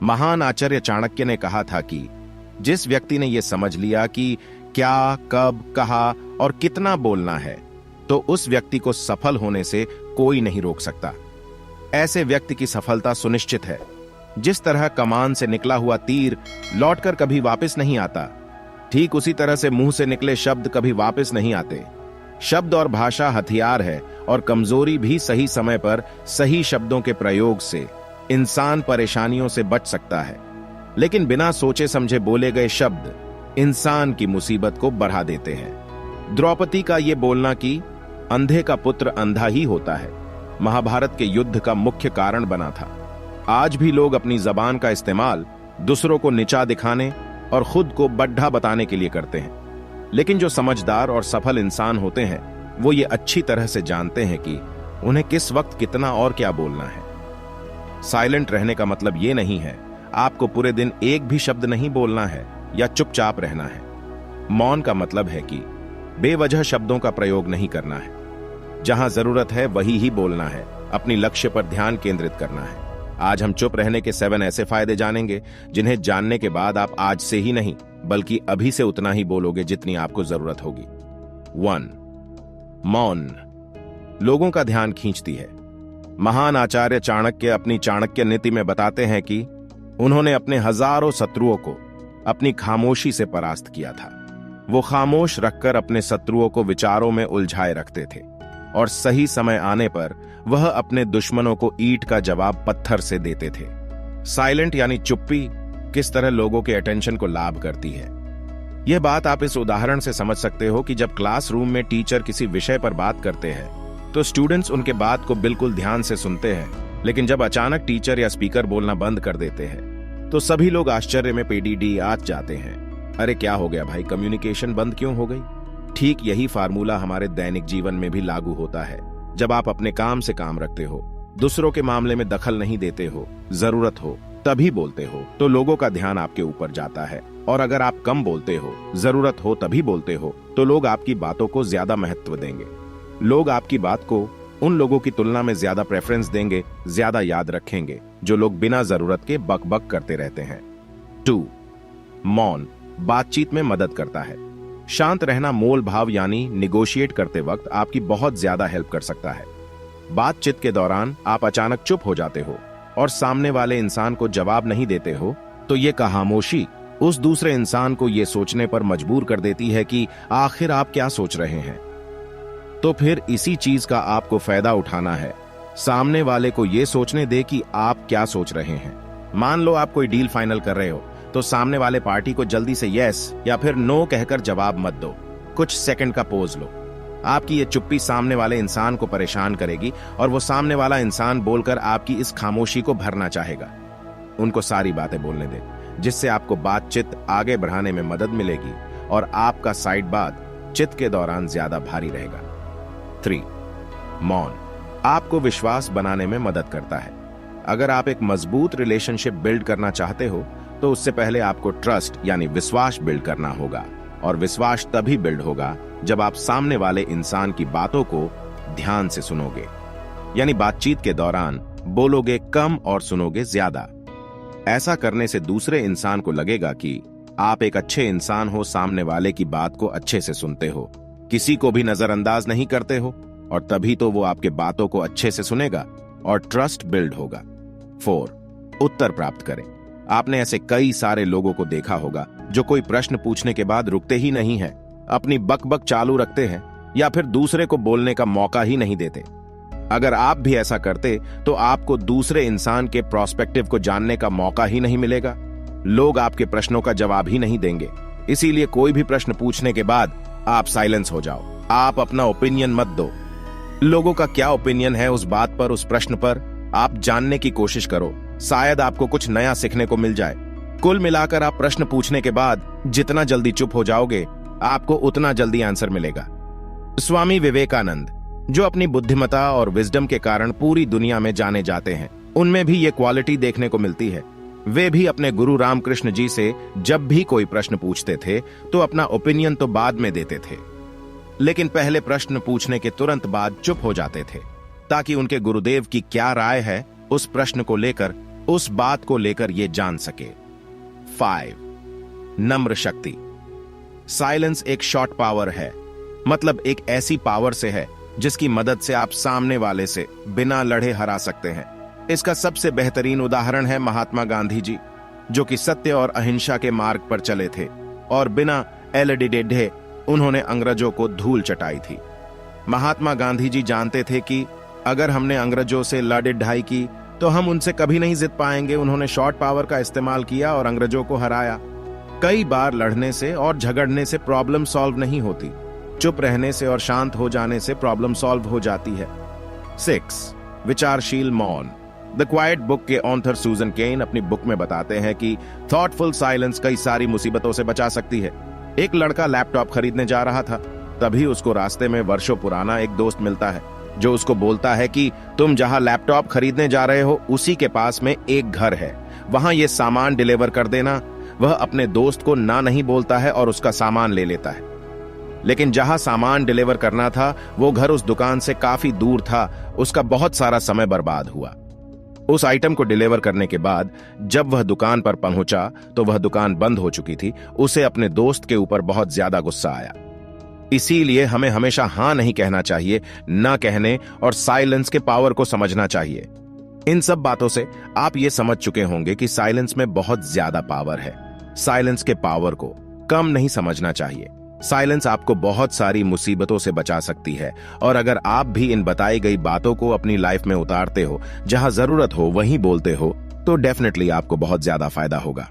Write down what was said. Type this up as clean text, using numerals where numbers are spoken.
महान आचार्य चाणक्य ने कहा था कि जिस व्यक्ति ने यह समझ लिया कि क्या, कब, कहा और कितना बोलना है, तो उस व्यक्ति को सफल होने से कोई नहीं रोक सकता। ऐसे व्यक्ति की सफलता सुनिश्चित है। जिस तरह कमान से निकला हुआ तीर लौटकर कभी वापस नहीं आता, ठीक उसी तरह से मुंह से निकले शब्द कभी वापस नहीं आते। शब्द और भाषा हथियार है और कमजोरी भी सही समय पर सही शब्दों के प्रयोग से इंसान परेशानियों से बच सकता है। लेकिन बिना सोचे समझे बोले गए शब्द इंसान की मुसीबत को बढ़ा देते हैं। द्रौपदी का यह बोलना कि अंधे का पुत्र अंधा ही होता है, महाभारत के युद्ध का मुख्य कारण बना था। आज भी लोग अपनी जबान का इस्तेमाल दूसरों को नीचा दिखाने और खुद को बढ़ा बताने के लिए करते हैं। लेकिन जो समझदार और सफल इंसान होते हैं, वो ये अच्छी तरह से जानते हैं कि उन्हें किस वक्त कितना और क्या बोलना है। साइलेंट रहने का मतलब ये नहीं है आपको पूरे दिन एक भी शब्द नहीं बोलना है या चुपचाप रहना है। मौन का मतलब है कि बेवजह शब्दों का प्रयोग नहीं करना है। जहां जरूरत है वही ही बोलना है, अपनी लक्ष्य पर ध्यान केंद्रित करना है। आज हम चुप रहने के 7 ऐसे फायदे जानेंगे जिन्हें जानने के बाद आप आज से ही नहीं बल्कि अभी से उतना ही बोलोगे जितनी आपको जरूरत होगी। 1. मौन लोगों का ध्यान खींचती है। महान आचार्य चाणक्य अपनी चाणक्य नीति में बताते हैं कि उन्होंने अपने हजारों शत्रुओं को अपनी खामोशी से परास्त किया था। वो खामोश रखकर अपने शत्रुओं को विचारों में उलझाए रखते थे और सही समय आने पर वह अपने दुश्मनों को ईंट का जवाब पत्थर से देते थे। साइलेंट यानी चुप्पी किस तरह लोगों के अटेंशन को लाभ करती है, यह बात आप इस उदाहरण से समझ सकते हो कि जब क्लासरूम में टीचर किसी विषय पर बात करते हैं तो स्टूडेंट्स उनके बात को बिल्कुल ध्यान से सुनते हैं, लेकिन जब अचानक टीचर या स्पीकर बोलना बंद कर देते हैं तो सभी लोग आश्चर्य में पेडीडी आ जाते हैं। अरे क्या हो गया भाई, कम्युनिकेशन बंद क्यों हो गई? ठीक यही फार्मूला हमारे दैनिक जीवन में भी लागू होता है। जब आप अपने काम से काम रखते हो, दूसरों के मामले में दखल नहीं देते हो, जरूरत हो तभी बोलते हो, तो लोगों का ध्यान आपके ऊपर जाता है। और अगर आप कम बोलते हो, जरूरत हो तभी बोलते हो, तो लोग आपकी बातों को ज्यादा महत्व देंगे। लोग आपकी बात को उन लोगों की तुलना में ज्यादा प्रेफरेंस देंगे, ज्यादा याद रखेंगे जो लोग बिना जरूरत के बक बक करते रहते हैं। 2. मौन बातचीत में मदद करता है। शांत रहना मोल भाव यानी निगोशिएट करते वक्त आपकी बहुत ज्यादा हेल्प कर सकता है। बातचीत के दौरान आप अचानक चुप हो जाते हो और सामने वाले इंसान को जवाब नहीं देते हो, तो ये खामोशी उस दूसरे इंसान को ये सोचने पर मजबूर कर देती है कि आखिर आप क्या सोच रहे हैं। तो फिर इसी चीज का आपको फायदा उठाना है। सामने वाले को ये सोचने दे कि आप क्या सोच रहे हैं। मान लो आप कोई डील फाइनल कर रहे हो, तो सामने वाले पार्टी को जल्दी से यस या फिर नो कहकर जवाब मत दो। कुछ सेकंड का पोज लो। आपकी ये चुप्पी सामने वाले इंसान को परेशान करेगी और वो सामने वाला इंसान बोलकर आपकी इस खामोशी को भरना चाहेगा। उनको सारी बातें बोलने दे, जिससे आपको बातचीत आगे बढ़ाने में मदद मिलेगी और आपका साइड बातचीत के दौरान ज्यादा भारी रहेगा। 3. मौन आपको विश्वास बनाने में मदद करता है। अगर आप एक मजबूत रिलेशनशिप बिल्ड करना चाहते हो, तो उससे पहले आपको ट्रस्ट यानी विश्वास बिल्ड करना होगा। और विश्वास तभी बिल्ड होगा जब आप सामने वाले इंसान की बातों को ध्यान से सुनोगे, यानी बातचीत के दौरान बोलोगे कम और सुनोगे ज्यादा। ऐसा करने से दूसरे इंसान को लगेगा कि आप एक अच्छे इंसान हो, सामने वाले की बात को अच्छे से सुनते हो, किसी को भी नजरअंदाज नहीं करते हो, और तभी तो वो आपके बातों को अच्छे से सुनेगा और ट्रस्ट बिल्ड होगा। 4. उत्तर प्राप्त करें। आपने ऐसे कई सारे लोगों को देखा होगा जो कोई प्रश्न पूछने के बाद रुकते ही नहीं है, अपनी बकबक चालू रखते हैं या फिर दूसरे को बोलने का मौका ही नहीं देते। अगर आप भी ऐसा करते तो आपको दूसरे इंसान के प्रोस्पेक्टिव को जानने का मौका ही नहीं मिलेगा। लोग आपके प्रश्नों का जवाब ही नहीं देंगे। इसीलिए कोई भी प्रश्न पूछने के बाद आप साइलेंस हो जाओ। आप अपना ओपिनियन मत दो। लोगों का क्या ओपिनियन है उस बात पर, उस प्रश्न पर आप जानने की कोशिश करो। शायद आपको कुछ नया सीखने को मिल जाए। कुल मिलाकर आप प्रश्न पूछने के बाद जितना जल्दी चुप हो जाओगे, आपको उतना जल्दी आंसर मिलेगा। स्वामी विवेकानंद, जो अपनी बुद्धिमता और विजडम के कारण पूरी दुनिया में जाने जाते हैं, उनमें भी ये क्वालिटी देखने को मिलती है। वे भी अपने गुरु रामकृष्ण जी से जब भी कोई प्रश्न पूछते थे तो अपना ओपिनियन तो बाद में देते थे, लेकिन पहले प्रश्न पूछने के तुरंत बाद चुप हो जाते थे, ताकि उनके गुरुदेव की क्या राय है उस प्रश्न को लेकर उस बात को लेकर ये जान सके। 5. नम्र शक्ति। साइलेंस एक शॉर्ट पावर है, मतलब एक ऐसी पावर से है जिसकी मदद से आप सामने वाले से बिना लड़े हरा सकते हैं। इसका सबसे बेहतरीन उदाहरण है महात्मा गांधी जी, जो कि सत्य और अहिंसा के मार्ग पर चले थे और बिना एलडीडेढ़े उन्होंने अंग्रेजों को धूल चटाई थी। महात्मा गांधी जी जानते थे कि अगर हमने अंग्रेजों से लड़ाई की तो हम उनसे कभी नहीं जीत पाएंगे। उन्होंने शॉर्ट पावर का इस्तेमाल किया और अंग्रेजों को हराया। कई बार लड़ने से और झगड़ने से प्रॉब्लम सॉल्व नहीं होती, चुप रहने से और शांत हो जाने से प्रॉब्लम सॉल्व हो जाती है। 6. विचारशील मौन। द क्वाइट बुक के ऑथर सूजन केन अपनी बुक में बताते हैं कि थॉटफुल साइलेंस कई सारी मुसीबतों से बचा सकती है। एक लड़का लैपटॉप खरीदने जा रहा था, तभी उसको रास्ते में वर्षों पुराना एक दोस्त मिलता है जो उसको बोलता है कि तुम जहां लैपटॉप खरीदने जा रहे हो उसी के पास में एक घर है, वहां ये सामान डिलीवर कर देना। वह अपने दोस्त को ना नहीं बोलता है और उसका सामान ले लेता है, लेकिन जहां सामान डिलीवर करना था वो घर उस दुकान से काफी दूर था। उसका बहुत सारा समय बर्बाद हुआ। उस आइटम को डिलीवर करने के बाद जब वह दुकान पर पहुंचा तो वह दुकान बंद हो चुकी थी। उसे अपने दोस्त के ऊपर बहुत ज्यादा गुस्सा आया। इसीलिए हमें हमेशा हां नहीं कहना चाहिए, ना कहने और साइलेंस के पावर को समझना चाहिए। इन सब बातों से आप ये समझ चुके होंगे कि साइलेंस में बहुत ज्यादा पावर है। साइलेंस के पावर को कम नहीं समझना चाहिए। साइलेंस आपको बहुत सारी मुसीबतों से बचा सकती है, और अगर आप भी इन बताई गई बातों को अपनी लाइफ में उतारते हो, जहां जरूरत हो वहीं बोलते हो, तो डेफिनेटली आपको बहुत ज्यादा फायदा होगा।